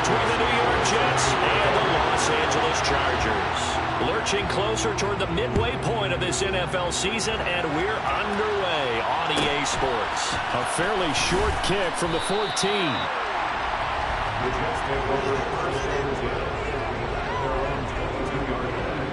between the New York Jets and the Los Angeles Chargers. Lurching closer toward the midway point of this NFL season, and we're underway on EA Sports. A fairly short kick from the 14. The Jets take over first and 10. Their own 22-yard line.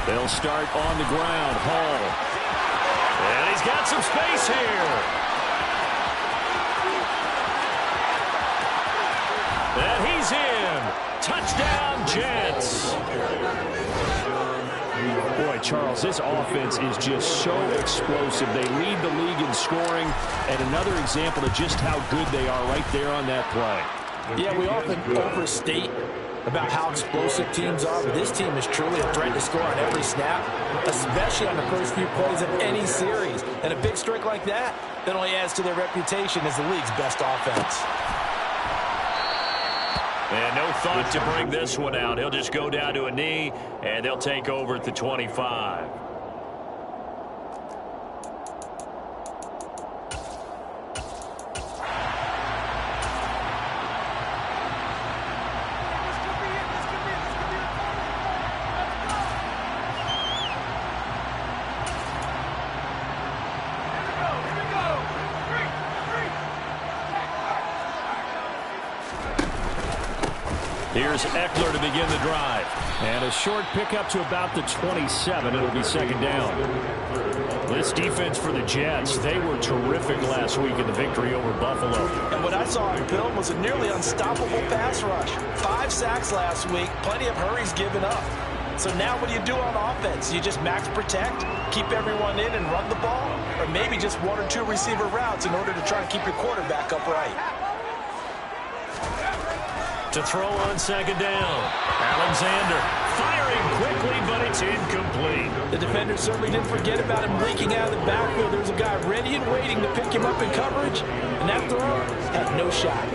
They'll start on the ground. Hall. And he's got some space here. And he's in. Touchdown, Jets. Boy, Charles, this offense is just so explosive. They lead the league in scoring, and another example of just how good they are right there on that play. Yeah, we often overstate about how explosive teams are, but this team is truly a threat to score on every snap, especially on the first few plays of any series. And a big streak like that only adds to their reputation as the league's best offense. And no thought to bring this one out. He'll just go down to a knee, and they'll take over at the 25. Here's Eckler to begin the drive. And a short pickup to about the 27. It'll be second down. This defense for the Jets, they were terrific last week in the victory over Buffalo. And what I saw on film was a nearly unstoppable pass rush. 5 sacks last week, plenty of hurries given up. So now what do you do on offense? You just max protect, keep everyone in and run the ball? Or maybe just 1 or 2 receiver routes in order to try and keep your quarterback upright? To throw on second down. Alexander firing quickly, but it's incomplete. The defender certainly didn't forget about him leaking out of the backfield. There's a guy ready and waiting to pick him up in coverage, and that throw had no shot.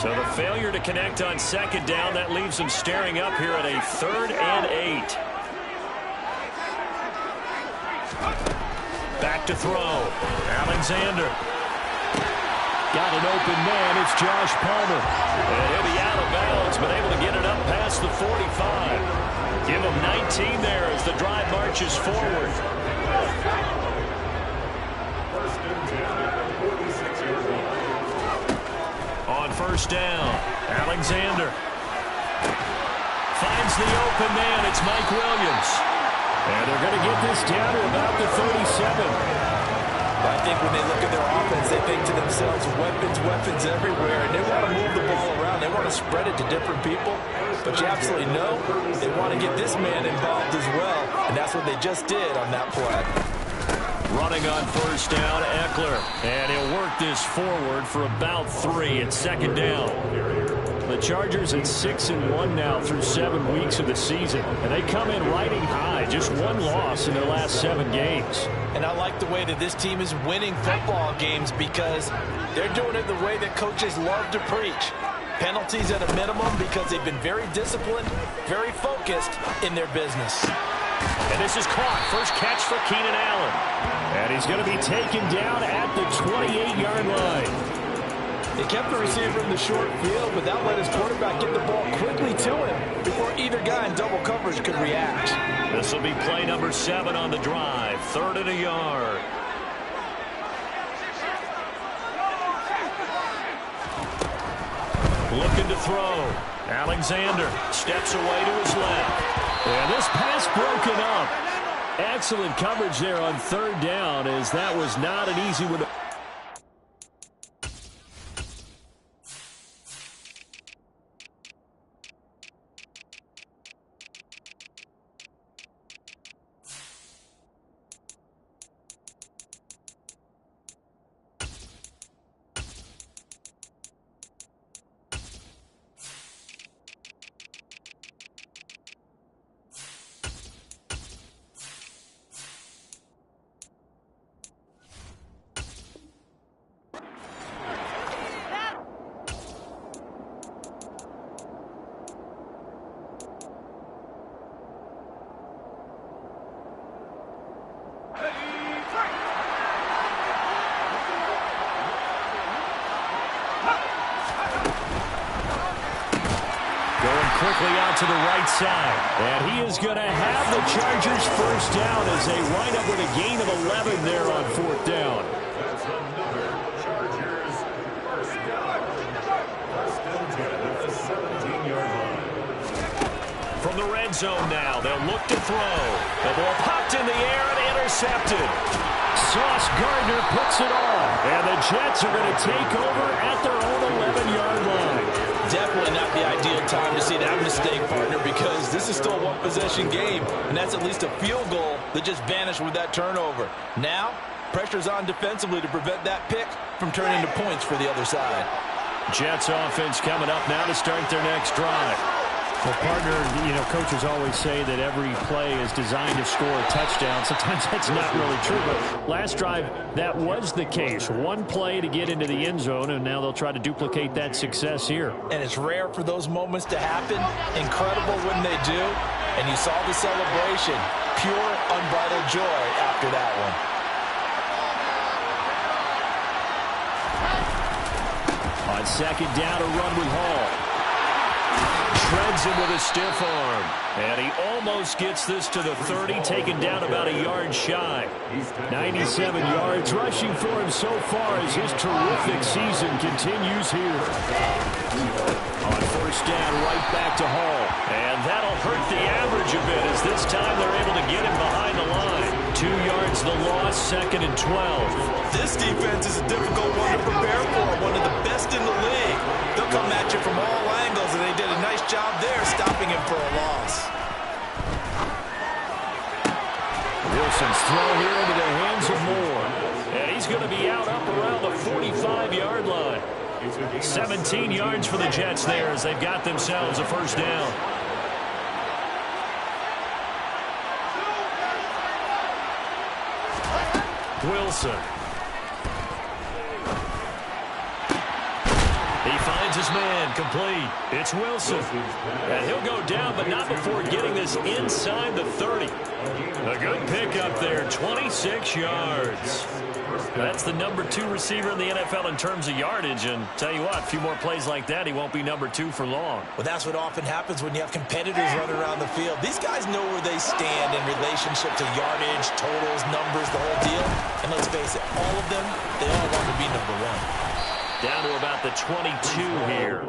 So the failure to connect on second down, that leaves them staring up here at a 3rd and 8. Back to throw. Alexander. Got an open man. It's Josh Palmer. And he'll be out of bounds, but able to get it up past the 45. Give him 19 there as the drive marches forward. First and 10 at the 46-yard line. On first down, Alexander finds the open man. It's Mike Williams. And they're going to get this down to about the 37. I think when they look at their offense, they think to themselves, weapons everywhere, and they want to move the ball around. They want to spread it to different people, but you absolutely know they want to get this man involved as well, and that's what they just did on that play. Running on first down, Eckler, and he'll work this forward for about 3 at second down. The Chargers at 6-1 now through 7 weeks of the season, and they come in riding high. Just 1 loss in their last 7 games. And I like the way that this team is winning football games because they're doing it the way that coaches love to preach. Penalties at a minimum because they've been very disciplined, very focused in their business. And this is caught. First catch for Keenan Allen. And he's going to be taken down at the 28-yard line. They kept the receiver in the short field, but that let his quarterback get the ball quickly to him before either guy in double coverage could react. This will be play number 7 on the drive. 3rd and a yard. Looking to throw. Alexander steps away to his left. And this pass broken up. Excellent coverage there on 3rd down, as that was not an easy one to... to the right side. And he is going to have the Chargers first down as they wind up with a gain of 11 there on fourth down. That's another Chargers first down. First and 10 at the 17-yard line. From the red zone now, they'll look to throw. The ball popped in the air and intercepted. Sauce Gardner puts it on. And the Jets are going to take over at their own 11-yard line. Definitely not the ideal time to see that mistake, partner, because this is still a one-possession game, and that's at least a field goal that just vanished with that turnover. Now, pressure's on defensively to prevent that pick from turning into points for the other side. Jets offense coming up now to start their next drive. Well, partner, coaches always say that every play is designed to score a touchdown. Sometimes that's not really true, but last drive, that was the case. One play to get into the end zone, and now they'll try to duplicate that success here. And it's rare for those moments to happen. Incredible when they do. And you saw the celebration. Pure, unbridled joy after that one. On second down, a run with Hall. Shreds him with a stiff arm. And he almost gets this to the 30, taken down about a yard shy. 97 yards rushing for him so far as his terrific season continues here. On first down, right back to Hall. And that'll hurt the average a bit as this time they're able to get him behind the line. 2 yards the loss, second and 12. This defense is a difficult one to prepare for, one of the best in the league. They'll come at you from all angles, and they did a nice job there stopping him for a loss. Wilson's throw here into the hands of Moore. And he's going to be out up around the 45-yard line. 17 yards for the Jets there as they've got themselves a first down. Wilson. He finds his man, complete. It's Wilson. And he'll go down, but not before getting this inside the 30. A good pickup there, 26 yards. That's the number 2 receiver in the NFL in terms of yardage. And tell you what, a few more plays like that, he won't be number 2 for long. Well, that's what often happens when you have competitors running around the field. These guys know where they stand in relationship to yardage, totals, numbers, the whole deal. And let's face it, all of them, they all want to be number 1. Down to about the 22 here.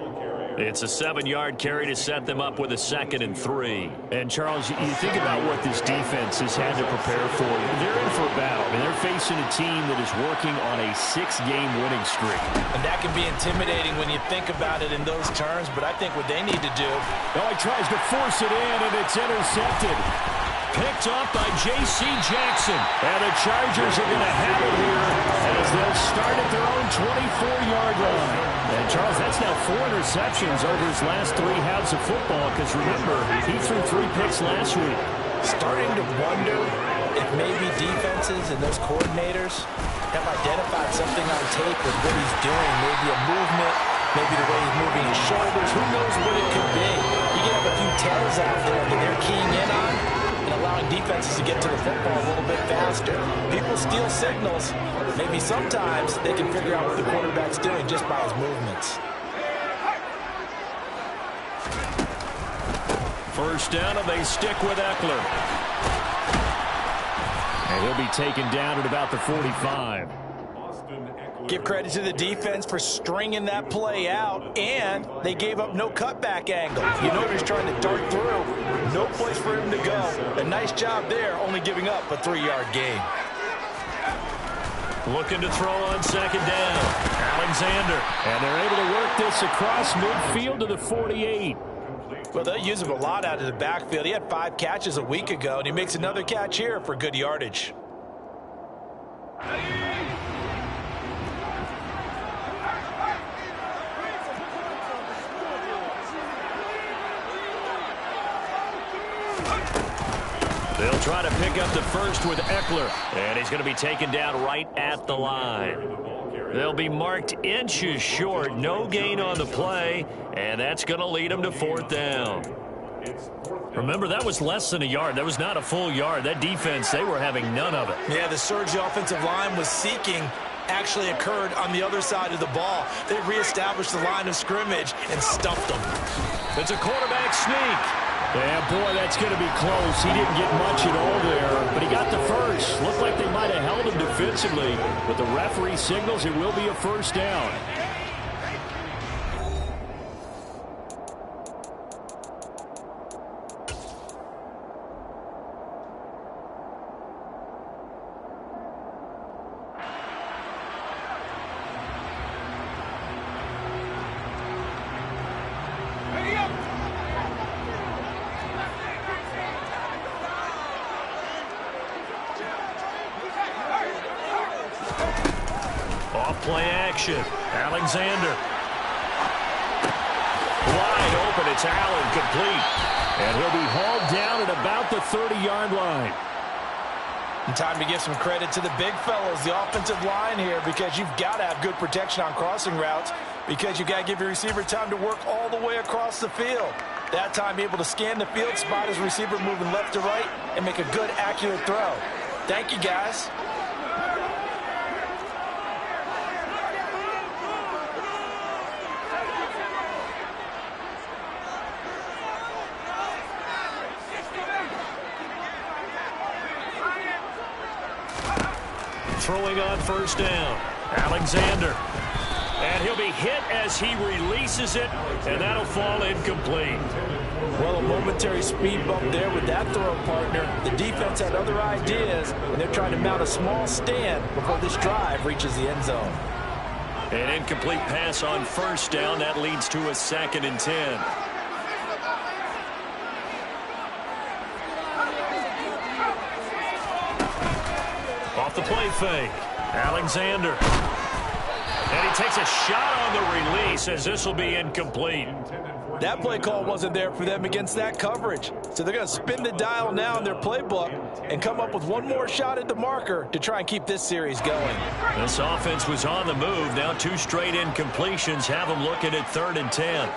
It's a 7-yard carry to set them up with a second and 3. And, Charles, you think about what this defense has had to prepare for. They're in for a battle. I mean, they're facing a team that is working on a 6-game winning streak. And that can be intimidating when you think about it in those terms, but I think what they need to do... Oh, he tries to force it in, and it's intercepted. Picked off by J.C. Jackson. And the Chargers are going to have it here as they'll start at their own 24-yard line. And, Charles, that's now 4 interceptions over his last 3 halves of football because, remember, he threw 3 picks last week. Starting to wonder if maybe defenses and those coordinators have identified something on tape with what he's doing. Maybe a movement, maybe the way he's moving his shoulders. Who knows what it could be? You can have a few tells out there that they're keying in on and allowing defenses to get to the football a little bit faster. People steal signals. Maybe sometimes they can figure out what the quarterback's doing just by his movements. First down, and they stick with Eckler. And he'll be taken down at about the 45. Give credit to the defense for stringing that play out, and they gave up no cutback angle. You know he's trying to dart through. No place for him to go. A nice job there, only giving up a 3-yard gain. Looking to throw on second down. Alexander. And they're able to work this across midfield to the 48. Well, they'll use him a lot out of the backfield. He had 5 catches a week ago, and he makes another catch here for good yardage. They'll try to pick up the first with Eckler. And he's going to be taken down right at the line. They'll be marked inches short. No gain on the play. And that's going to lead them to 4th down. Remember, that was less than a yard. That was not a full yard. That defense, they were having none of it. Yeah, the surge the offensive line was seeking actually occurred on the other side of the ball. They reestablished the line of scrimmage and stuffed them. It's a quarterback sneak. Yeah, boy, that's going to be close. He didn't get much at all there, but he got the first. Looked like they might have held him defensively, but the referee signals it will be a first down. Play action. Alexander. Wide open. It's Allen, complete. And he'll be hauled down at about the 30-yard line. And time to give some credit to the big fellows, the offensive line here, because you've got to have good protection on crossing routes, because you've got to give your receiver time to work all the way across the field. That time, able to scan the field, spot his receiver moving left to right, and make a good, accurate throw. Thank you, guys. Throwing on first down. Alexander. And he'll be hit as he releases it, and that'll fall incomplete. Well, a momentary speed bump there with that throw, partner. The defense had other ideas, and they're trying to mount a small stand before this drive reaches the end zone. An incomplete pass on first down. That leads to a 2nd and 10. Off the play fake. Alexander. And he takes a shot on the release as this will be incomplete. That play call wasn't there for them against that coverage. So they're going to spin the dial now in their playbook and come up with one more shot at the marker to try and keep this series going. This offense was on the move. Now 2 straight incompletions have them looking at 3rd and 10.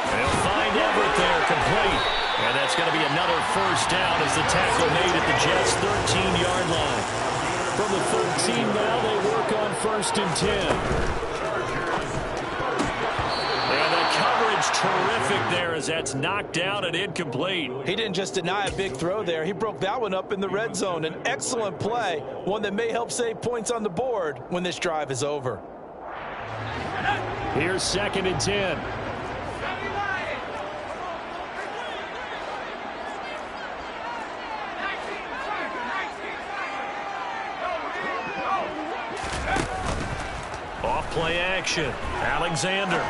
They'll find Everett there, complete. And that's going to be another first down as the tackle made at the Jets' 13-yard line. From the 13 now, they work on 1st and 10. Terrific there as that's knocked out and incomplete. He didn't just deny a big throw there. He broke that one up in the red zone. An excellent play, one that may help save points on the board when this drive is over. Here's 2nd and 10. Off play action. Alexander.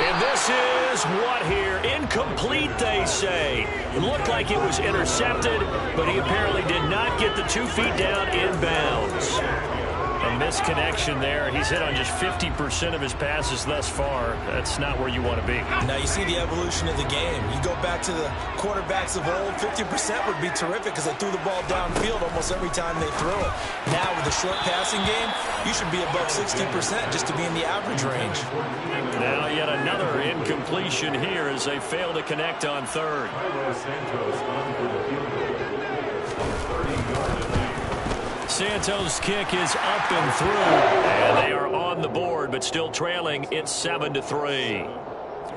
And this is what here? Incomplete, they say. It looked like it was intercepted, but he apparently did not get the 2 feet down inbounds. A misconnection there. He's hit on just 50% of his passes thus far. That's not where you want to be. Now you see the evolution of the game. You go back to the quarterbacks of old, 50% would be terrific because they threw the ball downfield almost every time they threw it. Now with the short passing game, you should be above 60% just to be in the average range. Now yet another incompletion here as they fail to connect on 3rd. Santos' kick is up and through, and they are on the board, but still trailing. It's 7-3.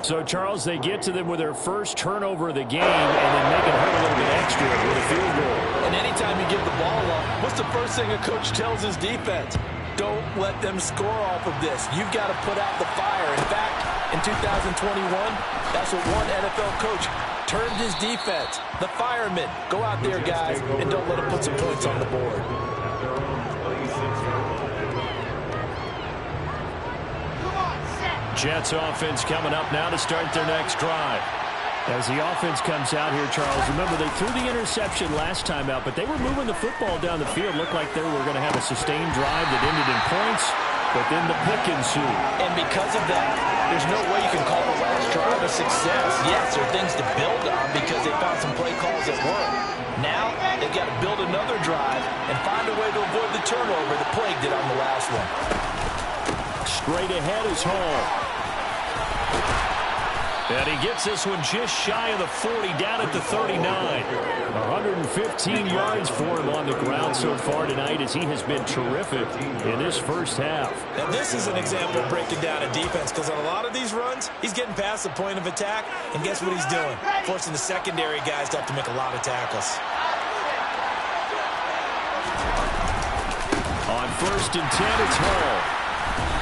So, Charles, they get to them with their first turnover of the game and then make it hurt a little bit extra with a field goal. And anytime you give the ball up, what's the first thing a coach tells his defense? Don't let them score off of this. You've got to put out the fire. In fact, in 2021, that's what one NFL coach termed his defense. The firemen. Go out there, guys, and don't let them put some points on the board. Jets offense coming up now to start their next drive. As the offense comes out here, Charles, remember they threw the interception last time out, but they were moving the football down the field. Looked like they were going to have a sustained drive that ended in points, but then the pick ensued. And because of that, there's no way you can call the last drive a success. Yes, there are things to build on because they found some play calls that work. Now, they've got to build another drive and find a way to avoid the turnover the Plague did on the last one. Straight ahead is Hall. And he gets this one just shy of the 40, down at the 39. 115 yards for him on the ground so far tonight, as he has been terrific in this first half. Now, this is an example of breaking down a defense, because on a lot of these runs, he's getting past the point of attack, and guess what he's doing? Forcing the secondary guys to have to make a lot of tackles. On 1st and 10, it's Hall.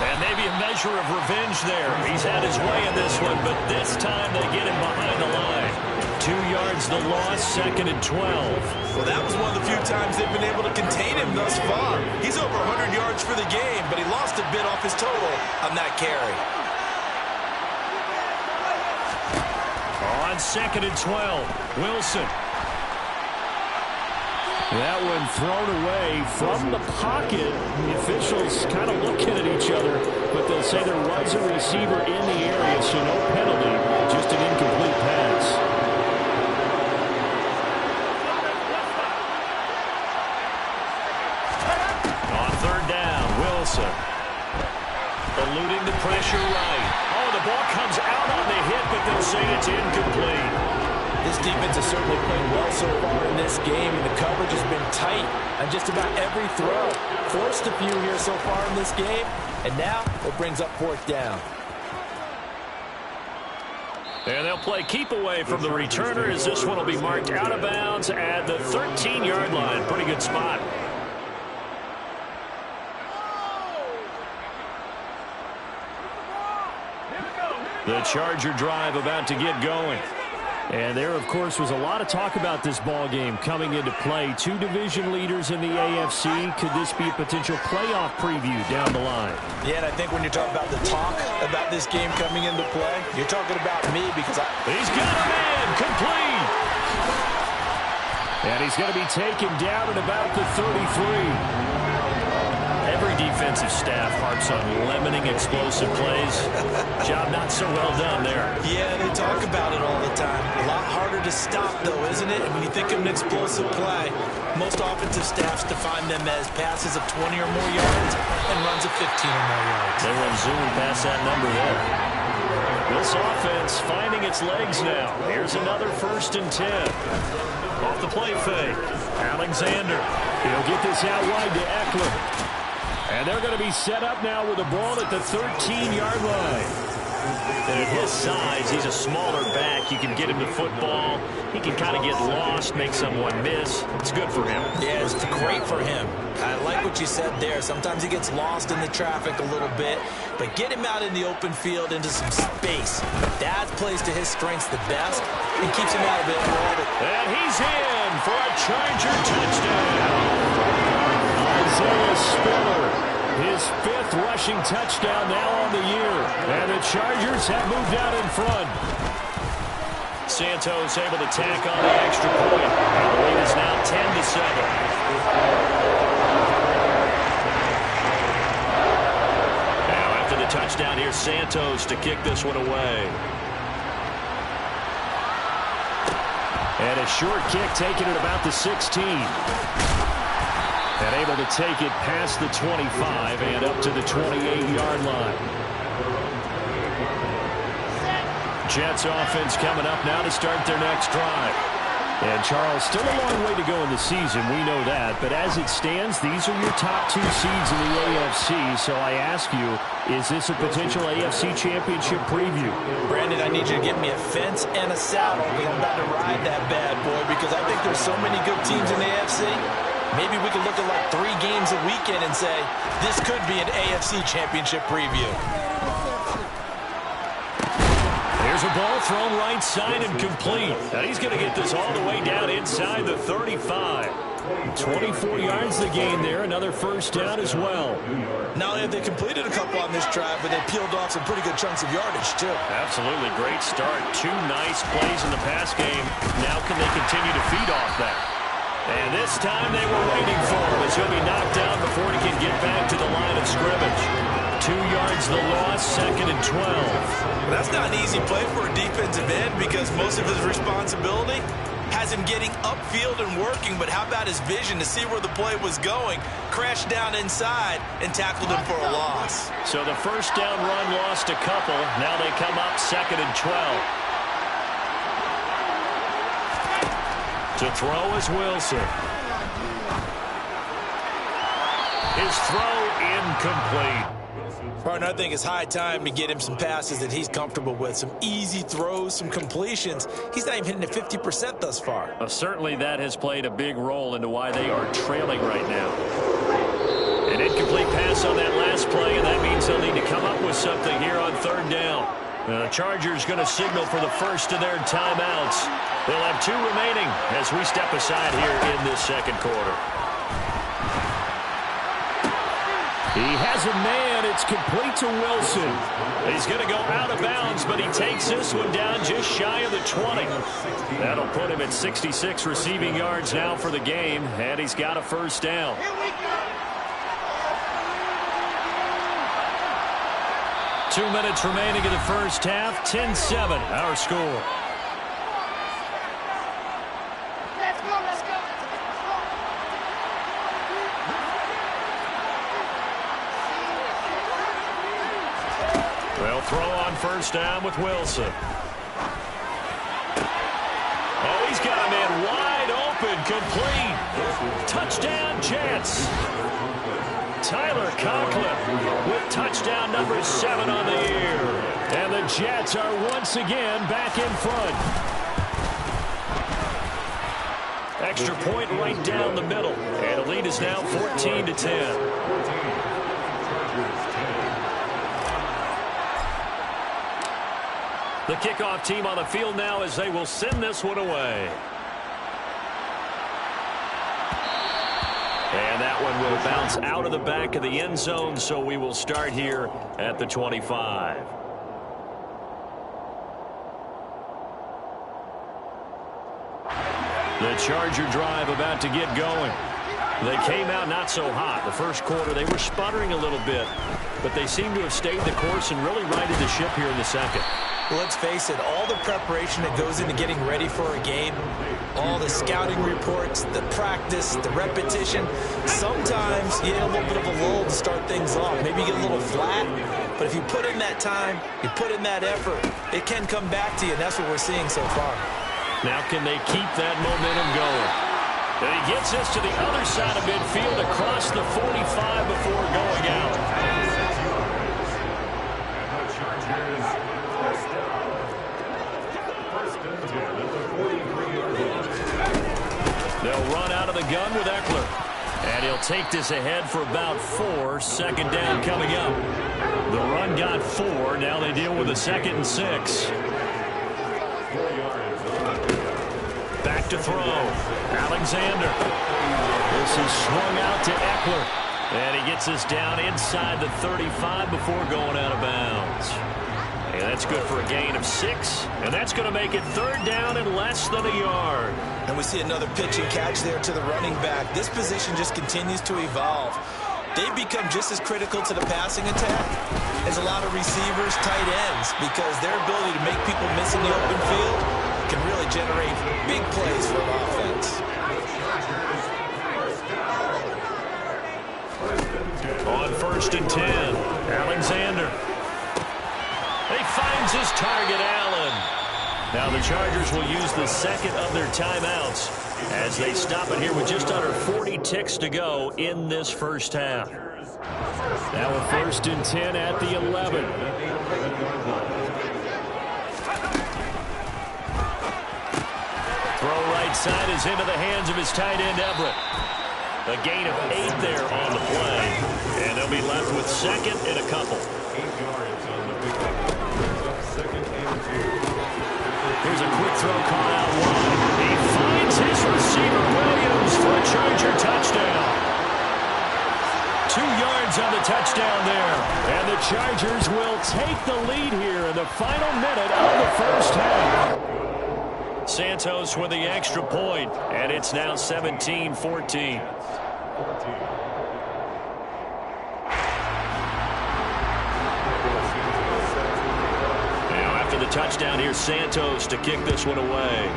And maybe a measure of revenge there. He's had his way in this one, but this time they get him behind the line. 2 yards the loss, 2nd and 12. Well, that was one of the few times they've been able to contain him thus far. He's over 100 yards for the game, but he lost a bit off his total on that carry. On 2nd and 12, Wilson. That one thrown away from the pocket. The officials kind of looking at each other, but they'll say there was a receiver in the area, so no penalty, just an incomplete pass. On 3rd down, Wilson. Eluding the pressure right. Oh, the ball comes out on the hit, but they'll say it's incomplete. This defense has certainly played well so far in this game, and the coverage has been tight on just about every throw. Forced a few here so far in this game, and now it brings up 4th down. And they'll play keep away from the returner, as this one will be marked out of bounds at the 13-yard line. Pretty good spot. The Charger drive about to get going. And there, of course, was a lot of talk about this ball game coming into play. 2 division leaders in the AFC. Could this be a potential playoff preview down the line? Yeah, and I think when you're talking about the talk about this game coming into play, you're talking about me, because he's got a man complete. And he's going to be taken down at about the 33. Every defensive staff harps on limiting explosive plays. Job not so well done there. Yeah, they talk about it all the time. A lot harder to stop, though, isn't it? And when you think of an explosive play, most offensive staffs define them as passes of 20 or more yards and runs of 15 or more yards. They run zooming past that number there. This offense finding its legs now. Here's another 1st and 10. Off the play fake. Alexander. He'll get this out wide to Eckler. And they're going to be set up now with the ball at the 13-yard line. And at his size, he's a smaller back. You can get him the football. He can kind of get lost, make someone miss. It's good for him. Yeah, it's great for him. I like what you said there. Sometimes he gets lost in the traffic a little bit, but get him out in the open field into some space. That plays to his strengths the best and keeps him out of it. And he's in for a Charger touchdown. Isaiah Spiller, his 5th rushing touchdown now on the year. And the Chargers have moved out in front. Santos able to tack on the extra point. And the lead is now 10-7. Now after the touchdown, here's Santos to kick this one away. And a short kick taken at about the 16. And able to take it past the 25 and up to the 28-yard line. Jets offense coming up now to start their next drive. And, Charles, still a long way to go in the season, we know that. But as it stands, these are your top 2 seeds in the AFC. So I ask you, is this a potential AFC championship preview? Brandon, I need you to get me a fence and a saddle, because I'm about to ride that bad boy, because I think there's so many good teams in the AFC. Maybe we could look at like 3 games a weekend and say, this could be an AFC championship preview. There's a ball thrown right side and complete. And he's going to get this all the way down inside the 35. 24 yards the gain there. Another 1st down as well. Not only have they completed a couple on this drive, but they peeled off some pretty good chunks of yardage, too. Absolutely. Great start. 2 nice plays in the pass game. Now can they continue to feed off that? And this time they were waiting for him, as he'll be knocked down before he can get back to the line of scrimmage. 2 yards the loss, 2nd and 12. Well, that's not an easy play for a defensive end, because most of his responsibility has him getting upfield and working, but how about his vision to see where the play was going, crashed down inside, and tackled him for a loss. So the first down run lost a couple. Now they come up 2nd and 12. To throw is Wilson. His throw incomplete. Partner, I think it's high time to get him some passes that he's comfortable with. Some easy throws, some completions. He's not even hitting at 50% thus far. Certainly that has played a big role into why they are trailing right now. An incomplete pass on that last play, and that means they'll need to come up with something here on 3rd down. The Chargers going to signal for the first of their timeouts. They'll have 2 remaining as we step aside here in this 2nd quarter. He has a man. It's complete to Wilson. He's going to go out of bounds, but he takes this one down just shy of the 20. That'll put him at 66 receiving yards now for the game, and he's got a first down. Here we go. 2 minutes remaining in the first half. 10-7, our score. Let's go, let's go. They'll throw on first down with Wilson. Oh, he's got a man wide open, complete. Touchdown, Jets. Tyler Conklin with touchdown number 7 on the year. And the Jets are once again back in front. Extra point right down the middle. And the lead is now 14-10. The kickoff team on the field now as they will send this one away. And that one will bounce out of the back of the end zone, so we will start here at the 25. The Charger drive about to get going. They came out not so hot. The first quarter, they were sputtering a little bit, but they seem to have stayed the course and really righted the ship here in the second. Well, let's face it, all the preparation that goes into getting ready for a game, all the scouting reports, the practice, the repetition, sometimes you need a little bit of a lull to start things off. Maybe you get a little flat, but if you put in that time, you put in that effort, it can come back to you, and that's what we're seeing so far. Now can they keep that momentum going? And he gets this to the other side of midfield across the 45 before going out. They'll run out of the gun with Eckler. And he'll take this ahead for about 4. 2nd down coming up. The run got 4. Now they deal with a 2nd and 6. Back to throw. Alexander. This is swung out to Eckler. And he gets this down inside the 35 before going out of bounds. And that's good for a gain of 6. And that's going to make it 3rd down and less than a yard. And we see another pitch and catch there to the running back. This position just continues to evolve. They've become just as critical to the passing attack as a lot of receivers, tight ends, because their ability to make people miss in the open field can really generate big plays for an offense. On 1st and 10, Alexander. He finds his target, Allen. Now the Chargers will use the 2nd of their timeouts as they stop it here with just under 40 ticks to go in this first half. Now a 1st and 10 at the 11. Throw right side is into the hands of his tight end, Everett. A gain of 8 there on the play. And they'll be left with 2nd and a couple. 8 yards on the pickup. 2nd and 2. Here's a quick throw caught out wide. He finds his receiver, Williams, for a Charger touchdown. 2 yards on the touchdown there. And the Chargers will take the lead here in the final minute of the first half. Santos with the extra point, and it's now 17-14. Now after the touchdown, here's Santos to kick this one away.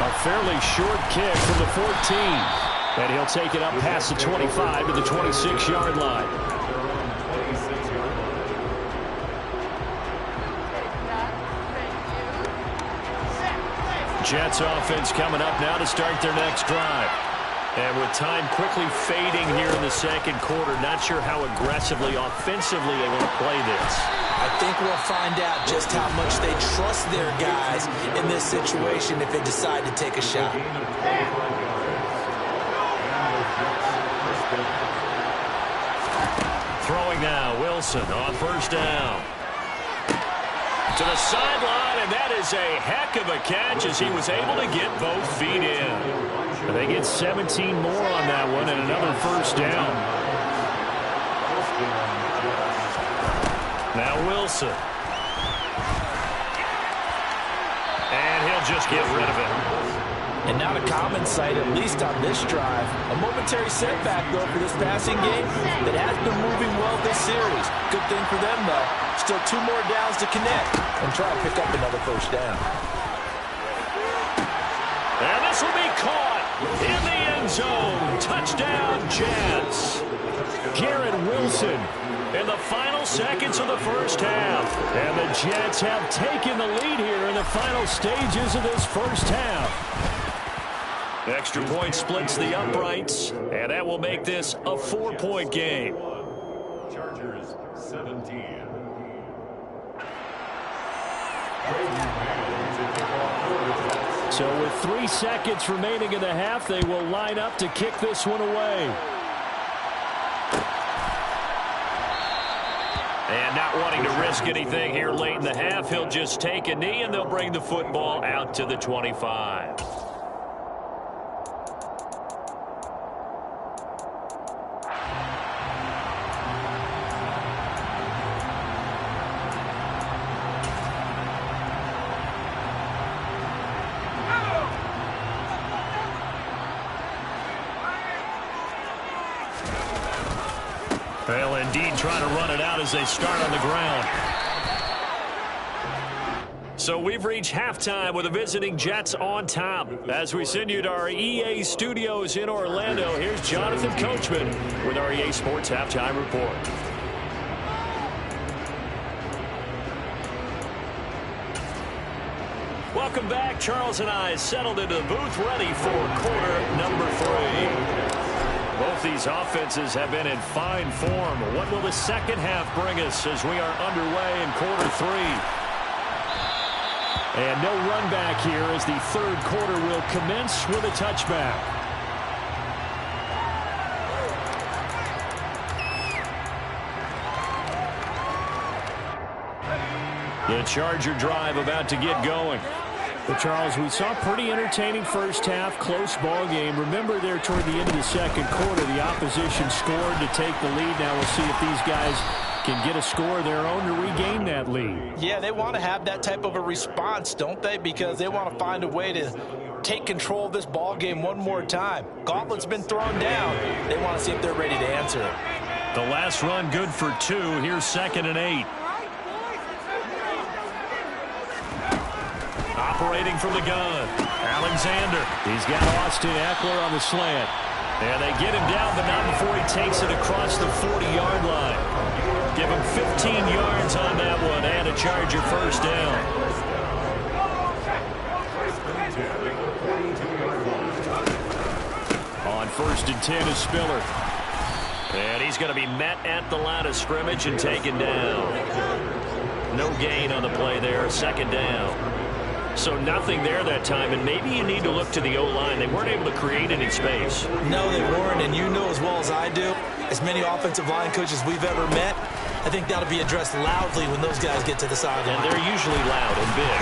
A fairly short kick from the 14. And he'll take it up past the 25 to the 26-yard line. Jets offense coming up now to start their next drive. And with time quickly fading here in the second quarter, not sure how aggressively, offensively they want to play this. I think we'll find out just how much they trust their guys in this situation if they decide to take a shot. Throwing now, Wilson on first down. To the sideline, and that is a heck of a catch as he was able to get both feet in. And they get 17 more on that one and another first down. Now Wilson. And he'll just get rid of it. And not a common sight, at least on this drive. A momentary setback, though, for this passing game that has been moving well this series. Good thing for them, though. Still 2 more downs to connect and try to pick up another first down. And this will be caught in the end zone. Touchdown, Jets. Garrett Wilson In the final seconds of the first half. And the Jets have taken the lead here in the final stages of this first half. Extra point splits the uprights, and that will make this a 4-point game. Chargers 17. So with 3 seconds remaining in the half, they will line up to kick this one away. And not wanting to risk anything here late in the half, he'll just take a knee, and they'll bring the football out to the 25. They'll indeed try to run it out as they start on the ground. So we've reached halftime with the visiting Jets on top. As we send you to our EA studios in Orlando, here's Jonathan Coachman with our EA Sports Halftime Report. Welcome back. Charles and I settled into the booth ready for quarter number 3. Both these offenses have been in fine form. What will the second half bring us as we are underway in quarter 3? And no run back here as the third quarter will commence with a touchback. The Charger drive about to get going. But Charles, we saw pretty entertaining first half, close ball game. Remember there toward the end of the second quarter, the opposition scored to take the lead. Now we'll see if these guys can get a score of their own to regain that lead. Yeah, they want to have that type of a response, don't they? Because they want to find a way to take control of this ball game one more time. Gauntlet's been thrown down. They want to see if they're ready to answer it. The last run good for 2. Here's 2nd and 8. Operating from the gun, Alexander. He's got Austin Ekeler on the slant. And they get him down, but not before he takes it across the 40-yard line. Give him 15 yards on that one and a Charger first down. On 1st and 10 is Spiller. And he's going to be met at the line of scrimmage and taken down. No gain on the play there, 2nd down. So nothing there that time, and maybe you need to look to the O-line. They weren't able to create any space. No, they weren't, and you know as well as I do, as many offensive line coaches we've ever met, I think that'll be addressed loudly when those guys get to the sideline. And they're usually loud and big.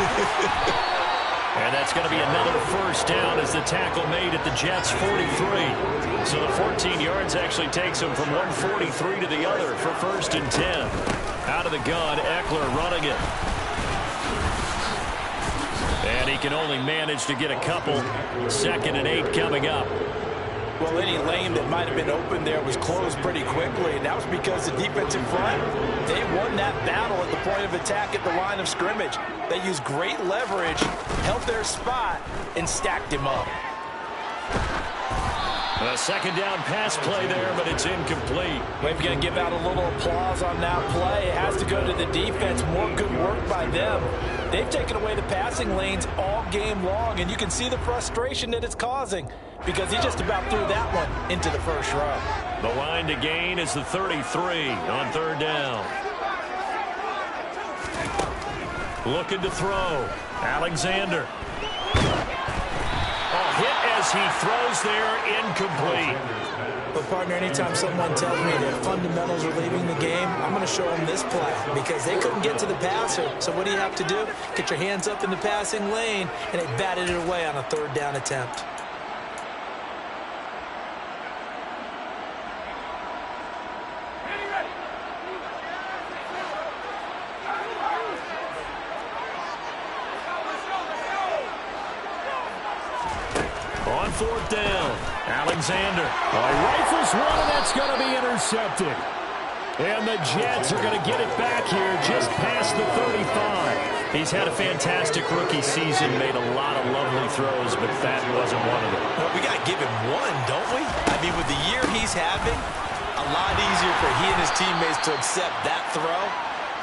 And that's going to be another first down as the tackle made at the Jets' 43. So the 14 yards actually takes them from one 43 to the other for 1st and 10. Out of the gun, Ekeler running it. And he can only manage to get a couple. 2nd and 8 coming up. Well, any lane that might have been open there was closed pretty quickly, and that was because the defensive front, they won that battle at the point of attack at the line of scrimmage. They used great leverage, held their spot, and stacked him up. A second down pass play there, but it's incomplete. We've got to give out a little applause on that play. It has to go to the defense. More good work by them. They've taken away the passing lanes all game long, and you can see the frustration that it's causing because he just about threw that one into the first row. The line to gain is the 33 on third down. Looking to throw. Alexander. Hit as he throws there, incomplete. But, partner, anytime someone tells me that fundamentals are leaving the game, I'm going to show them this play because they couldn't get to the passer. So what do you have to do? Get your hands up in the passing lane, and they batted it away on a third down attempt. On fourth down, Alexander. Rifles one, and that's going to be intercepted. And the Jets are going to get it back here just past the 35. He's had a fantastic rookie season, made a lot of lovely throws, but that wasn't one of them. Well, we got to give him one, don't we? I mean, with the year he's having, a lot easier for he and his teammates to accept that throw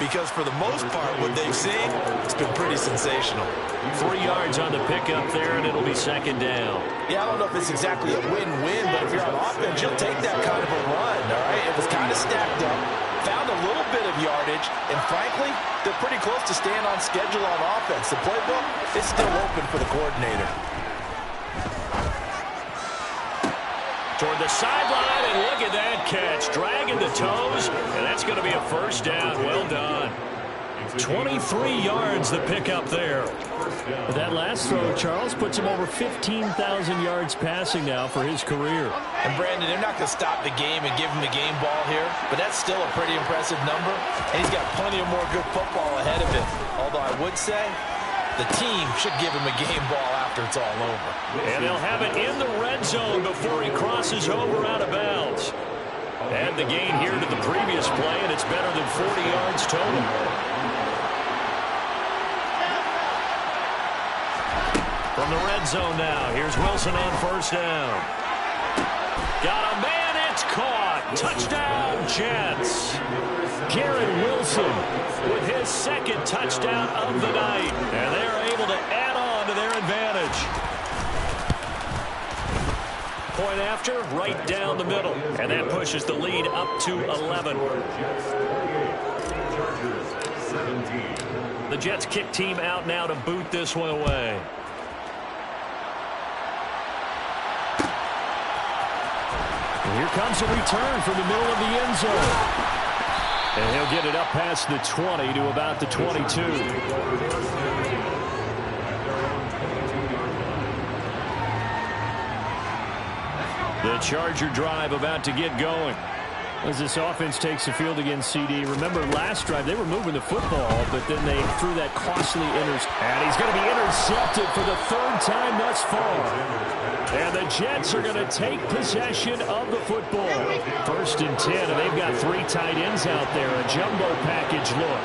because for the most part, what they've seen, it's been pretty sensational. 3 yards on the pickup there, and it'll be second down. Yeah, I don't know if it's exactly a win-win, but if you're on offense, you'll take that kind of a run, all right? It was kind of stacked up, found a little bit of yardage, and frankly, they're pretty close to staying on schedule on offense. The playbook is still open for the coordinator. Toward the sideline, and look at that catch. Dragging the toes, and that's going to be a first down. Well done. 23 yards the pickup there. That last throw, Charles, puts him over 15,000 yards passing now for his career. And, Brandon, they're not going to stop the game and give him the game ball here, but that's still a pretty impressive number, and he's got plenty of more good football ahead of him. Although I would say the team should give him a game ball after it's all over. And they'll have it in the red zone before he crosses over out of bounds. Add the gain here to the previous play, and it's better than 40 yards total. From the red zone now, here's Wilson on first down. Got a man, it's caught. Touchdown, Jets. Garrett Wilson with his second touchdown of the night. And they're able to add on to their advantage. Point after, right down the middle. And that pushes the lead up to 11. The Jets kick team out now to boot this one away. And here comes a return from the middle of the end zone. And he'll get it up past the 20 to about the 22. The Charger drive about to get going. As this offense takes the field against CD, remember last drive they were moving the football, but then they threw that costly interception. And he's going to be intercepted for the third time thus far. And the Jets are going to take possession of the football. 1st and 10, and they've got 3 tight ends out there. A jumbo package look.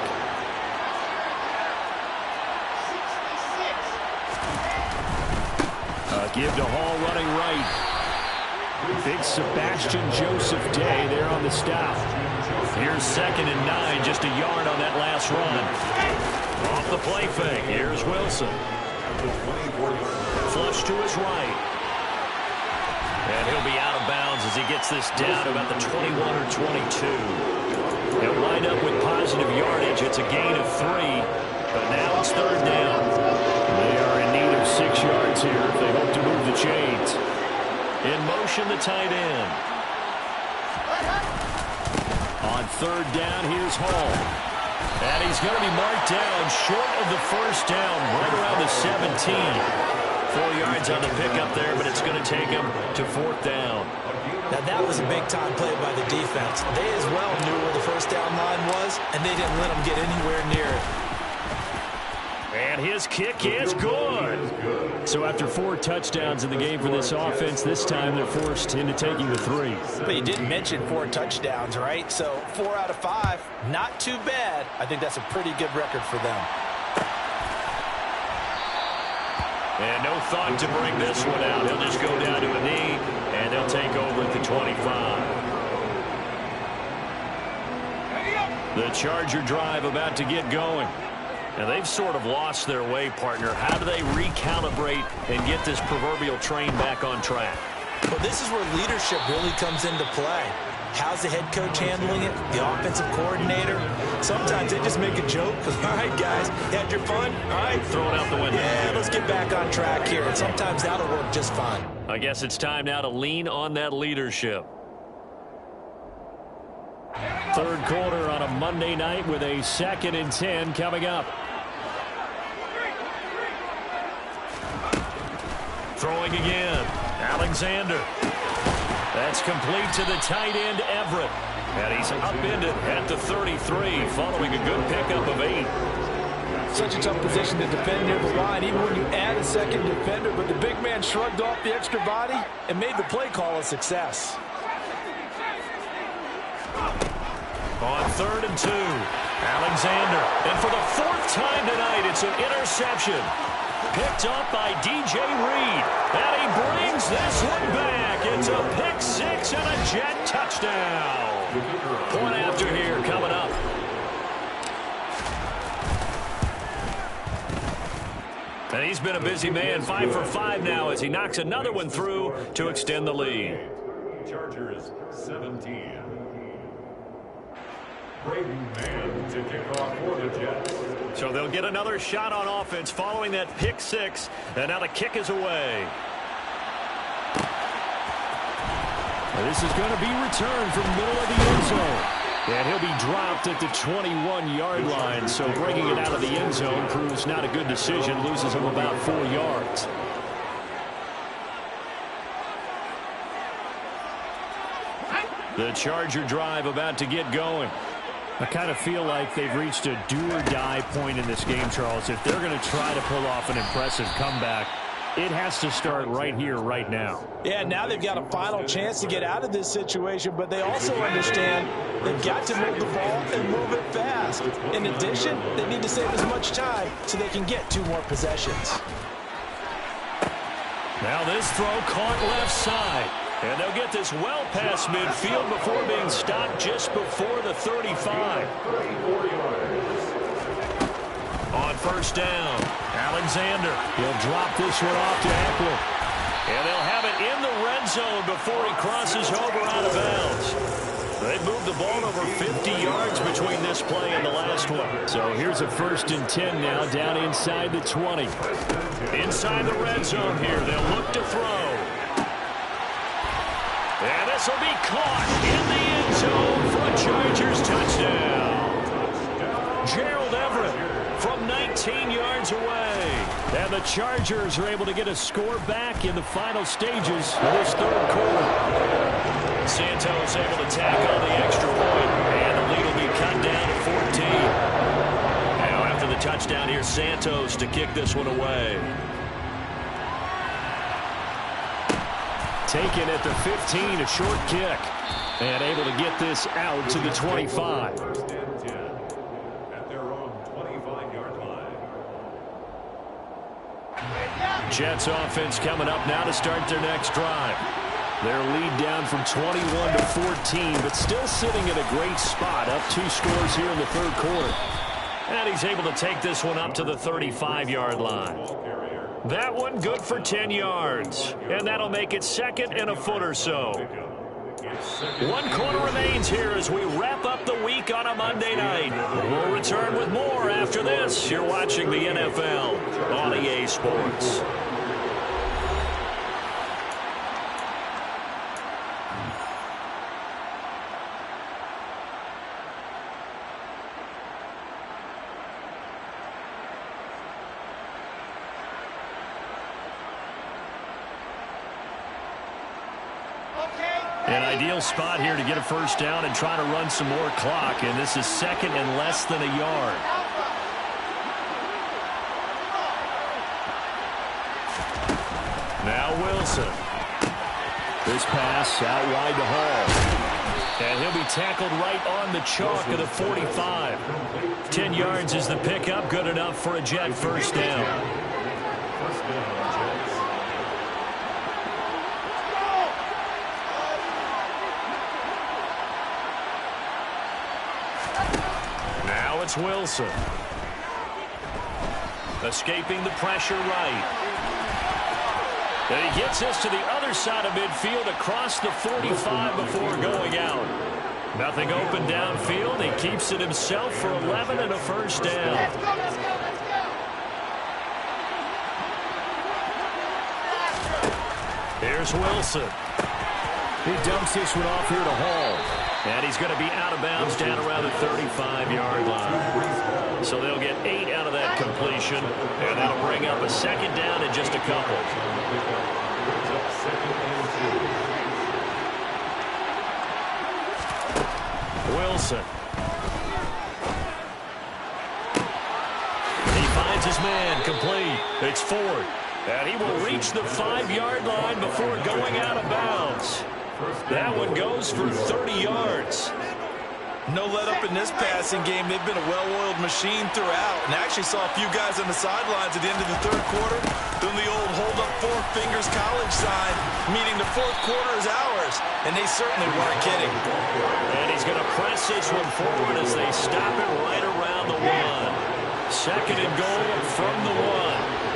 Give to Hall running right. Big Sebastian Joseph Day there on the stop. Here's 2nd and 9, just a yard on that last run. Off the play fake, here's Wilson. Flush to his right. And he'll be out of bounds as he gets this down to about the 21 or 22. He'll wind up with positive yardage. It's a gain of 3, but now it's 3rd down. They are in need of 6 yards here if they hope to move the chains. In motion, the tight end. On 3rd down, here's Hall. And he's going to be marked down short of the first down, right around the 17. 4 yards on the pickup there, but it's going to take him to 4th down. Now, that was a big-time play by the defense. They as well knew where the first down line was, and they didn't let them get anywhere near it. And And his kick is good. So after 4 touchdowns in the game for this offense, this time they're forced into taking the 3. But you didn't mention 4 touchdowns, right? So 4 out of 5, not too bad. I think that's a pretty good record for them. And no thought to bring this one out. He'll just go down to a knee, and they'll take over at the 25. The Charger drive about to get going. And they've sort of lost their way, partner. How do they recalibrate and get this proverbial train back on track? Well, this is where leadership really comes into play. How's the head coach handling it? The offensive coordinator? Sometimes they just make a joke. All right, guys, had your fun? All right, Throw it out the window. yeah, let's get back on track here. And sometimes that'll work just fine. I guess it's time now to lean on that leadership. Third quarter on a Monday night with a 2nd and 10 coming up. Throwing again. Alexander. That's complete to the tight end, Everett. And he's upended at the 33 following a good pickup of 8. Such a tough position to defend near the line, even when you add a second defender. But the big man shrugged off the extra body and made the play call a success. On 3rd and 2, Alexander. And for the 4th time tonight, it's an interception. Picked up by DJ Reed. And he brings this one back. It's a pick 6 and a Jet touchdown. Point after here coming up. And he's been a busy man, 5 for 5 now as he knocks another one through to extend the lead. Chargers 17. Braden Mann to kick off for the Jets. So they'll get another shot on offense following that pick 6. And now the kick is away. This is going to be returned from the middle of the end zone. And he'll be dropped at the 21-yard line. So bringing it out of the end zone proves not a good decision. Loses him about 4 yards. The Charger drive about to get going. I kind of feel like they've reached a do-or-die point in this game, Charles. If they're going to try to pull off an impressive comeback, it has to start right here, right now. Yeah, now they've got a final chance to get out of this situation, but they also understand they've got to move the ball and move it fast. In addition, they need to save as much time so they can get 2 more possessions. Now this throw caught left side. And they'll get this well past midfield before being stopped just before the 35. On 1st down, Alexander. He'll drop this one off to Eckler. And they'll have it in the red zone before he crosses over out of bounds. They moved the ball over 50 yards between this play and the last one. So here's a 1st and 10 now down inside the 20. Inside the red zone here, they'll look to throw. And this will be caught in the end zone for a Chargers touchdown. Gerald Everett from 19 yards away. And the Chargers are able to get a score back in the final stages of this 3rd quarter. Santos able to tack on the extra point. And the lead will be cut down to 14. Now after the touchdown, here's Santos to kick this one away. Taken at the 15, a short kick. And able to get this out to the 25. First and 10 at their own 25-yard line. Jets offense coming up now to start their next drive. Their lead down from 21 to 14, but still sitting at a great spot, up 2 scores here in the 3rd quarter. And he's able to take this one up to the 35-yard line. That one good for 10 yards. And that'll make it 2nd and a foot or so. 1 quarter remains here as we wrap up the week on a Monday night. We'll return with more after this. You're watching the NFL on EA Sports. An ideal spot here to get a 1st down and try to run some more clock. And this is 2nd and less than a yard. Now Wilson. This pass out wide to Hall. And he'll be tackled right on the chalk of the 45. 10 yards is the pickup. Good enough for a Jet first down. Now it's Wilson. Escaping the pressure right. And he gets us to the other side of midfield across the 45 before going out. Nothing open downfield. He keeps it himself for 11 and a first down. Let's go, let's go, let's go. Here's Wilson. He dumps this one off here to Hall. And he's going to be out of bounds down around the 35-yard line. So they'll get 8 out of that completion. And that'll bring up a second down in just a couple. Wilson. He finds his man complete. It's Ford. And he will reach the 5-yard line before going out of bounds. That one goes for 30 yards. No let up in this passing game. They've been a well-oiled machine throughout. And I actually saw a few guys on the sidelines at the end of the third quarter doing the old hold up 4 fingers college sign, meaning the fourth quarter is ours. And they certainly weren't kidding. And he's going to press this one forward as they stop it right around the 1. Second and goal from the 1.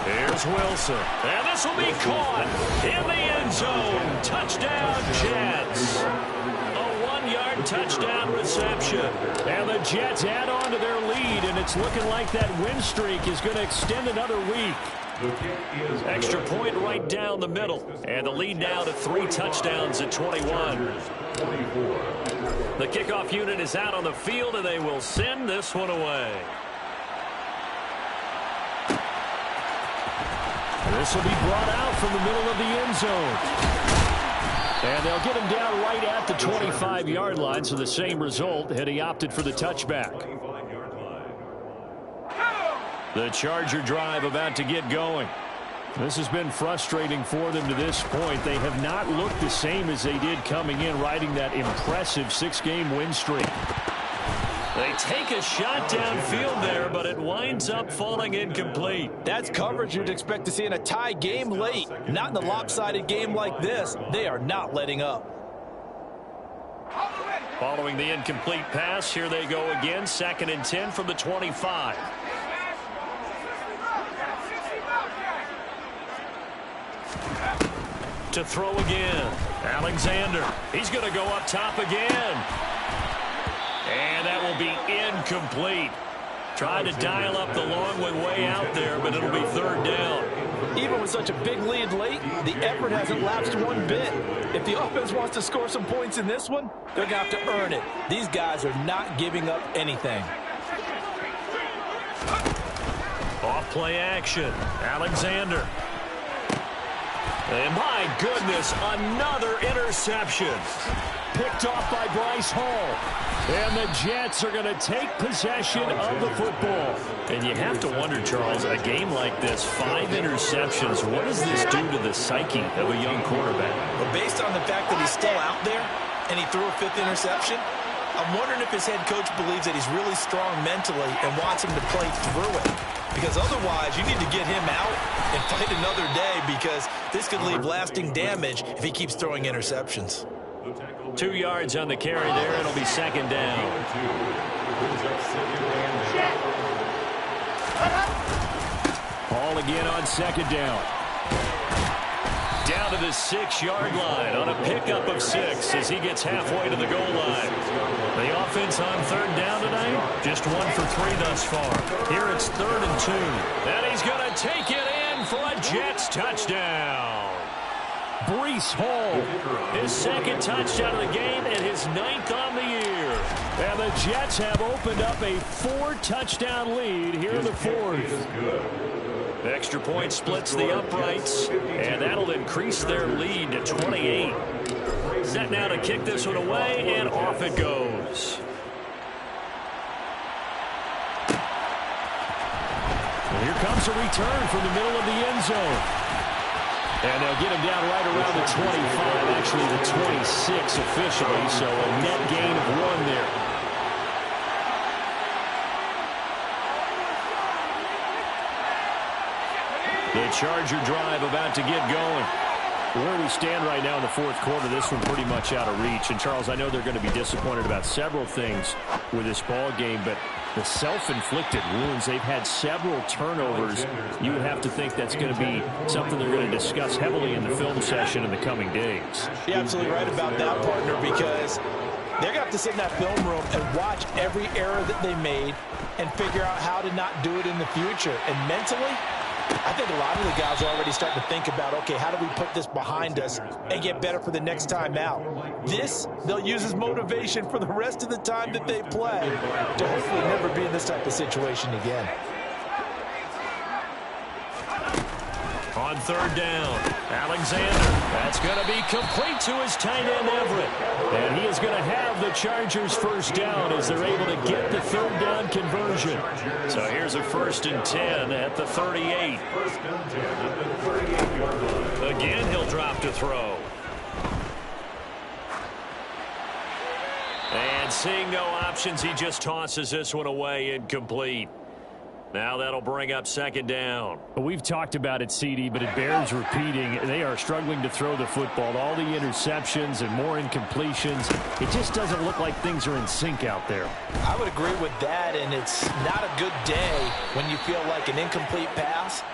Here's Wilson. And this will be caught in the end zone. Touchdown, Jets. A 1-yard touchdown reception. And the Jets add on to their lead, and it's looking like that win streak is going to extend another week. Extra point right down the middle. And the lead now to 3 touchdowns at 21. The kickoff unit is out on the field, and they will send this one away. This will be brought out from the middle of the end zone. And they'll get him down right at the 25-yard line, so the same result had he opted for the touchback. The Charger drive about to get going. This has been frustrating for them to this point. They have not looked the same as they did coming in, riding that impressive 6-game win streak. They take a shot downfield there, but it winds up falling incomplete. That's coverage you'd expect to see in a tie game late. Not in a lopsided game like this. They are not letting up. Following the incomplete pass, here they go again. 2nd and 10 from the 25. To throw again. Alexander. He's going to go up top again. And that will be incomplete. Tried to dial up the long one way out there, but it'll be 3rd down. Even with such a big lead late, the effort hasn't lapsed one bit. If the offense wants to score some points in this one, they're going to have to earn it. These guys are not giving up anything. Off play action. Alexander. And my goodness, another interception. Picked off by Bryce Hall. And the Jets are going to take possession of the football. And you have to wonder, Charles, a game like this, 5 interceptions, what does this do to the psyche of a young quarterback? But based on the fact that he's still out there and he threw a 5th interception, I'm wondering if his head coach believes that he's really strong mentally and wants him to play through it. Because otherwise, you need to get him out and fight another day, because this could leave lasting damage if he keeps throwing interceptions. 2 yards on the carry there. It'll be 2nd down. Hall again on 2nd down. Down to the 6-yard line on a pickup of 6 as he gets halfway to the goal line. The offense on 3rd down tonight, just 1 for 3 thus far. Here it's 3rd and 2. And he's going to take it in for a Jets touchdown. Bryce Hall, his 2nd touchdown of the game and his 9th on the year. And the Jets have opened up a 4-touchdown lead here in the 4th. Extra point splits the uprights, and that'll increase their lead to 28. Set now to kick this one away, and off it goes. Here comes a return from the middle of the end zone. And they'll get him down right around the 25, actually the 26 officially, so a net gain of 1 there. The Charger drive about to get going. Where we stand right now in the fourth quarter, this one pretty much out of reach. And, Charles, I know they're going to be disappointed about several things with this ball game, but the self-inflicted wounds, they've had several turnovers. You would have to think that's going to be something they're going to discuss heavily in the film session in the coming days. You're absolutely right about that, partner, because they're going to have to sit in that film room and watch every error that they made and figure out how to not do it in the future. And mentally, I think a lot of the guys are already starting to think about, okay, how do we put this behind us and get better for the next time out? This, they'll use as motivation for the rest of the time that they play to hopefully never be in this type of situation again. On third down, Alexander. That's going to be complete to his tight end, Everett. And he is going to have the Chargers first down as they're able to get the third down conversion. So here's a 1st and 10 at the 38. Again, he'll drop to throw. And seeing no options, he just tosses this one away, incomplete. Now that'll bring up 2nd down. We've talked about it, CD, but it bears repeating. They are struggling to throw the football. All the interceptions and more incompletions. It just doesn't look like things are in sync out there. I would agree with that, and it's not a good day when you feel like an incomplete pass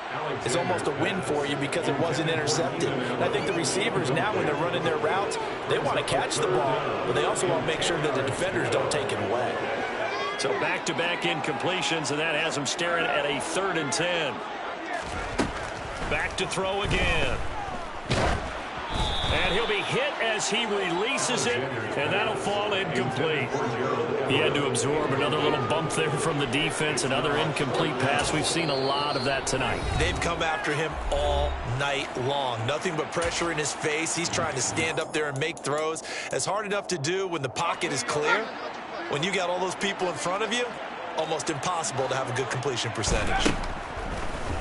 is almost a win for you because it wasn't intercepted. And I think the receivers now, when they're running their routes, they want to catch the ball, but they also want to make sure that the defenders don't take it away. So back-to-back incompletions, and that has him staring at a 3rd and 10. Back to throw again. And he'll be hit as he releases it, and that'll fall incomplete. He had to absorb another little bump there from the defense, another incomplete pass. We've seen a lot of that tonight. They've come after him all night long. Nothing but pressure in his face. He's trying to stand up there and make throws. It's hard enough to do when the pocket is clear. When you got all those people in front of you, almost impossible to have a good completion percentage.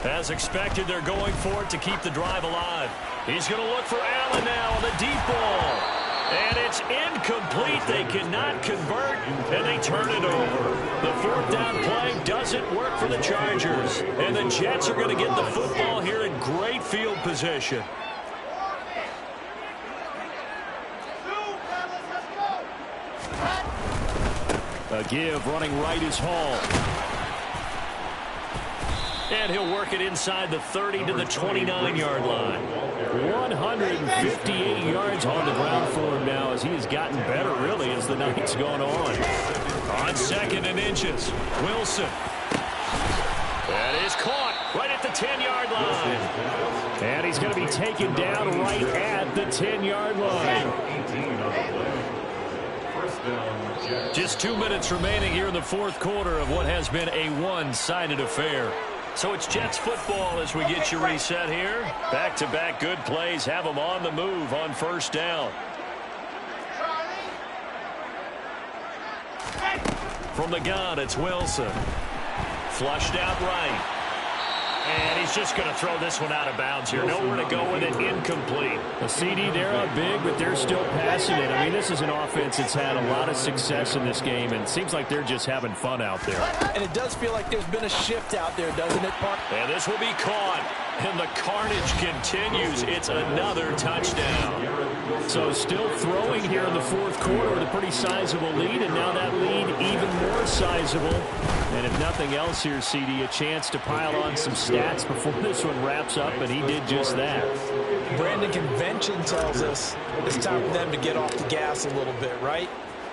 As expected, they're going for it to keep the drive alive. He's going to look for Allen now on the deep ball. And it's incomplete. They cannot convert, and they turn it over. The 4th down play doesn't work for the Chargers. And the Jets are going to get the football here in great field position. A give, running right is Hall. And he'll work it inside the 30 to the 29-yard line. 158 yards on the ground for him now as he has gotten better, really, as the night's gone on. On 2nd and inches, Wilson. That is caught right at the 10-yard line. And he's going to be taken down right at the 10-yard line. Just 2 minutes remaining here in the fourth quarter of what has been a one-sided affair. So it's Jets football as we get you reset here. Back-to-back good plays have them on the move on 1st down. From the gun, it's Wilson. Flushed out right. And he's just going to throw this one out of bounds here. Nowhere to go with it. Incomplete. A CD, they're up big, but they're still passing it. I mean, this is an offense that's had a lot of success in this game, and it seems like they're just having fun out there. And it does feel like there's been a shift out there, doesn't it, Park? And this will be caught. And the carnage continues. It's another touchdown. So still throwing here in the fourth quarter with a pretty sizable lead, and now that lead even more sizable. And if nothing else here, CD, a chance to pile on some stats before this one wraps up, and he did just that. Brandon, convention tells us it's time for them to get off the gas a little bit, right?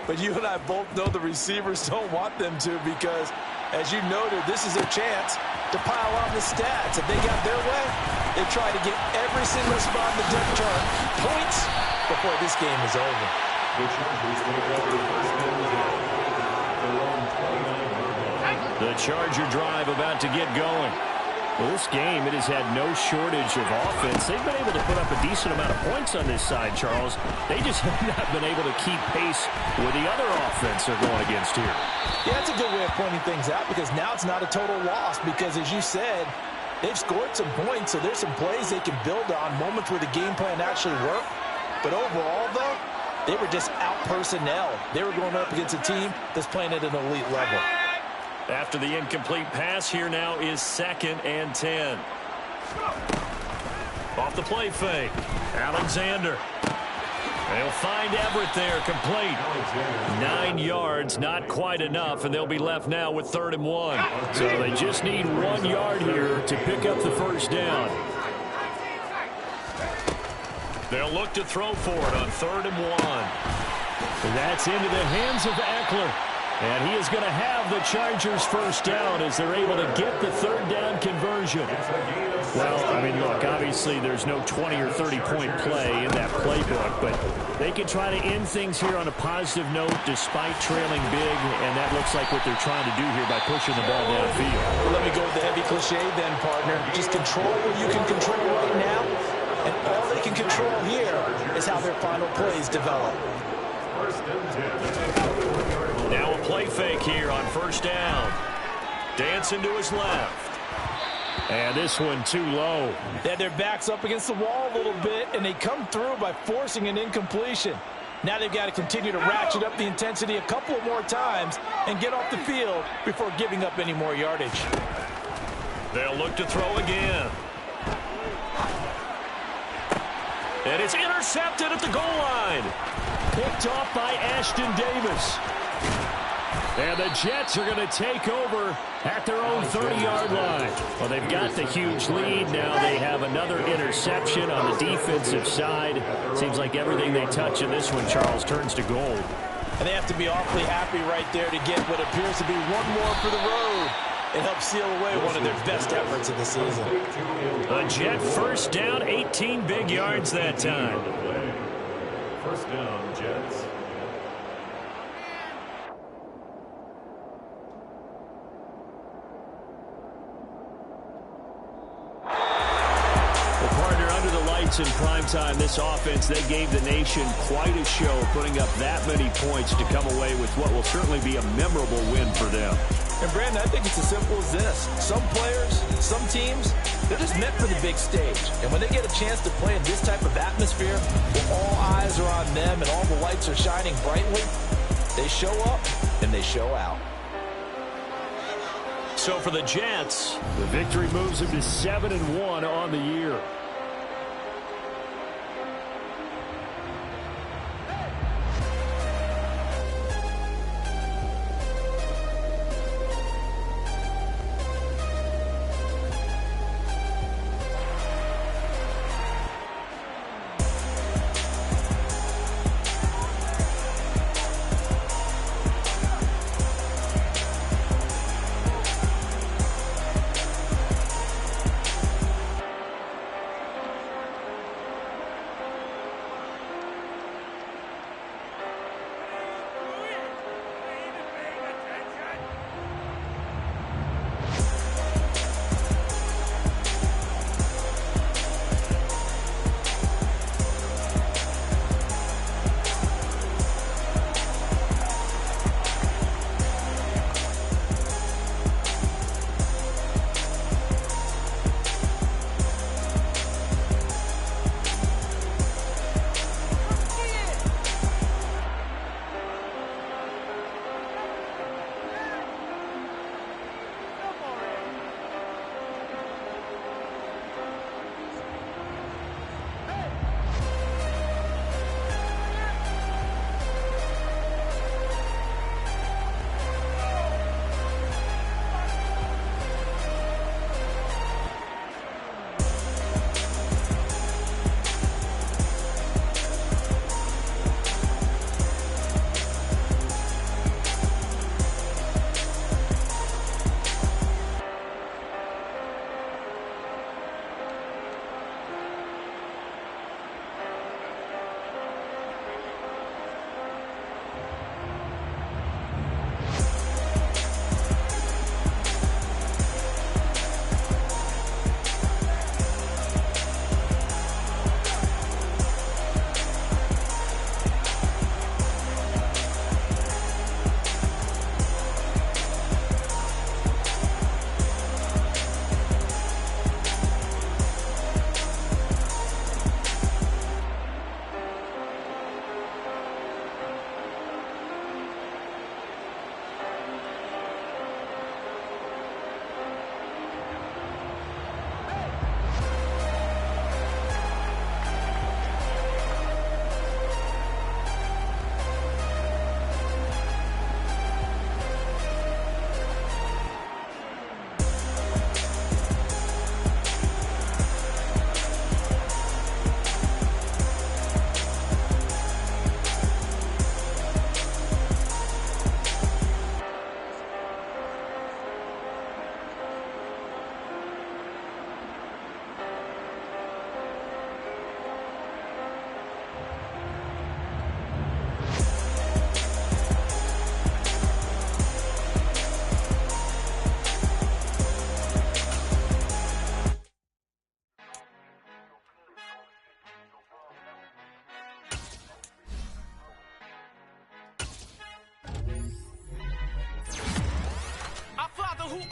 But you and I both know the receivers don't want them to because, as you noted, this is their chance to pile on the stats. If they got their way, they try to get every single spot in the depth chart points before this game is over. The Charger drive about to get going. Well, this game, it has had no shortage of offense. They've been able to put up a decent amount of points on this side, Charles. They just have not been able to keep pace with the other offense they're going against here. Yeah, that's a good way of pointing things out because now it's not a total loss because, as you said, they've scored some points, so there's some plays they can build on, moments where the game plan actually worked. But overall, though, they were just out-personnel. They were going up against a team that's playing at an elite level. After the incomplete pass, here now is 2nd and 10. Off the play fake. Alexander. They'll find Everett there, complete. 9 yards, not quite enough, and they'll be left now with 3rd and 1. So they just need 1 yard here to pick up the first down. They'll look to throw for it on 3rd and 1. That's into the hands of Eckler. And he is going to have the Chargers first down as they're able to get the 3rd down conversion. Well, I mean, look, obviously there's no 20 or 30-point play in that playbook, but they can try to end things here on a positive note despite trailing big, and that looks like what they're trying to do here by pushing the ball downfield. Well, let me go with the heavy cliche then, partner. Just control what you can control right now, and all they can control here is how their final plays develop. Now a play fake here on 1st down. Dancing to his left. And this one too low. They had their backs up against the wall a little bit, and they come through by forcing an incompletion. Now they've got to continue to ratchet up the intensity a couple of more times and get off the field before giving up any more yardage. They'll look to throw again. And it's intercepted at the goal line. Picked off by Ashton Davis. And the Jets are going to take over at their own 30-yard line. Well, they've got the huge lead. Now they have another interception on the defensive side. Seems like everything they touch in this one, Charles, turns to gold. And they have to be awfully happy right there to get what appears to be one more for the road. It helps seal away one of their best efforts of the season. A Jet first down, 18 big yards that time. First down, Jets. In prime time, this offense, they gave the nation quite a show, putting up that many points to come away with what will certainly be a memorable win for them. And Brandon, I think it's as simple as this. Some players, some teams, they're just meant for the big stage. And when they get a chance to play in this type of atmosphere, where all eyes are on them and all the lights are shining brightly, they show up and they show out. So for the Jets, the victory moves them to 7-1 on the year.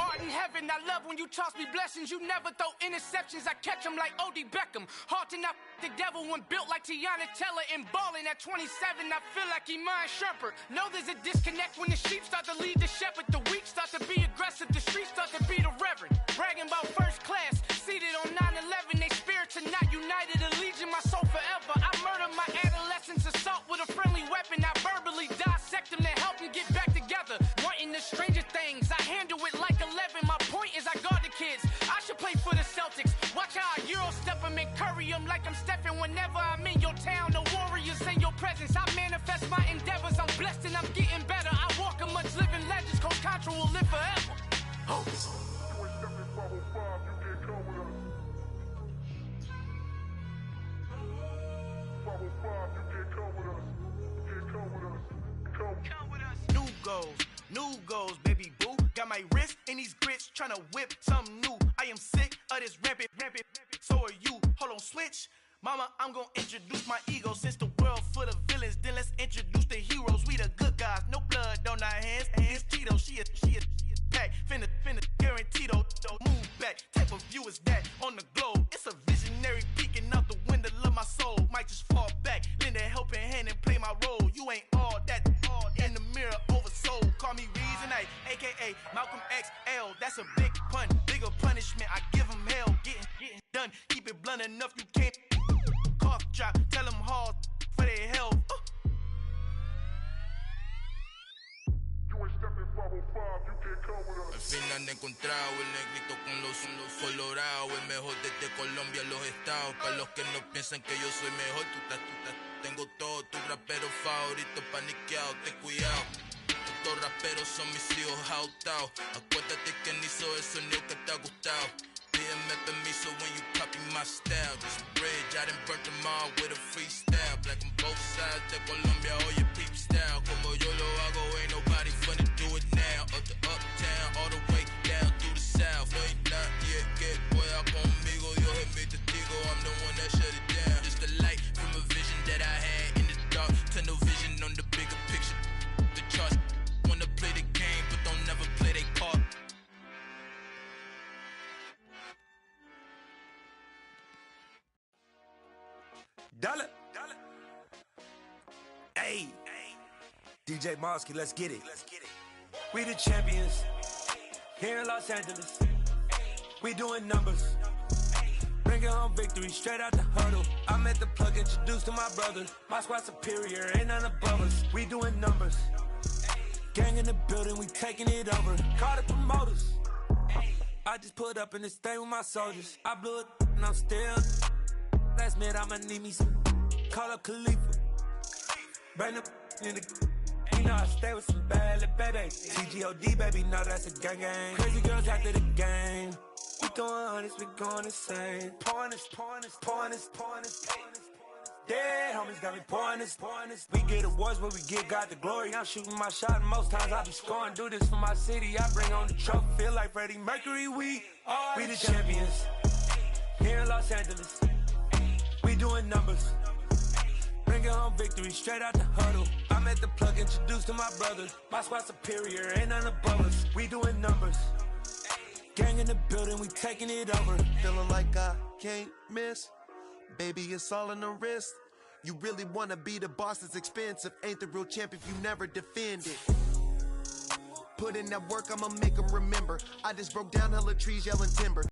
art in heaven. I love when you toss me blessings. You never throw interceptions. I catch them like O.D. Beckham. Hard to not the devil when built like Tiana Teller and balling at 27. I feel like Iman Shumpert. Know there's a disconnect when the sheep start to lead the shepherd. The weak start to be aggressive. The streets start to be the reverend. Bragging about first class. Seated on 9/11. They spirits are not united. Allegiant my soul forever. I murder my adolescence. Assault with a friendly weapon. I verbally dissect them to help them get back together. Wanting the stranger things. I handle it like 11. My point is I guard the kids. I should play for the Celtics. Watch how I Euro step them and curry them like I'm Stephen. Whenever I'm in your town, the Warriors in your presence. I manifest my endeavors. I'm blessed and I'm getting better. I walk amongst living legends. Coach Contra will live forever. New goals, baby boo. Got my wrist in these grits, tryna whip something new. I am sick of this rampant. So are you. Hold on, switch. Mama, I'm gonna introduce my ego. Since the world full of villains, then let's introduce the heroes. We the good guys, no blood on our hands. It's Tito, she a pack. Finna, guaranteed, move back. Type of view is that on the globe. It's a visionary peeking out the window of my soul. Might just fall back, lend a helping hand and play my role. You ain't all that in the mirror oversold. Call me Reason A, aka Malcolm XL. That's a big pun, bigger punishment. I give him hell, getting done. Keep it blunt enough, you can't cough drop. Tell them hard for their health. Al fin han encontrado el negrito con los colorados, el mejor desde Colombia, los estados. Para los que no piensan que yo soy mejor, tengo todo, tu rapero favorito paniqueado, ten cuidado. Estos raperos son mis hijos jautados. Acuérdate que ni hizo el sonido que te ha gustado. Pídeme permiso when you copy my style. This bridge, I done burnt them all with a freestyle. Black on both sides de Colombia, oye peep style. Como yo lo hago, ain't nobody finna do it now. Up to uptown, all the way down through the south. No hay nadie que pueda conmigo, Dios es mi testigo. I'm the one that shut it down. Just a light from a vision that I had in the dark. Tunnel vision on the bigger picture. The charts wanna play the game, but don't never play their part. Dollar. Hey, DJ Mosky, let's get it. We the champions here in Los Angeles. We doing numbers. Bringing home victory straight out the huddle. I'm at the plug, introduced to my brother. My squad superior, ain't none above us. We doing numbers. Gang in the building, we taking it over. Call the promoters. I just put up in this thing with my soldiers. I blew it and I'm still. Last minute, I'ma need me some. Call up Khalifa. Bring them in the. You know I stay with some bad little baby. TGOD, baby, no, that's a gang. Crazy girls after the game. We going honest, we going insane. Pouring this. Dead homies got me pouring this. We get awards, but we give God the glory. I'm shooting my shot, and most times I be scoring. Do this for my city, I bring on the trophy. Feel like Freddie Mercury, we the champions here in Los Angeles. We doing numbers. Bringing home victory straight out the huddle. I'm at the plug, introduced to my brother. My squad superior, ain't none above us. We doing numbers. Gang in the building, we taking it over. Feeling like I can't miss. Baby, it's all in the wrist. You really wanna be the boss, it's expensive. Ain't the real champ if you never defend it. Put in that work, I'ma make them remember. I just broke down hella trees, yelling timber.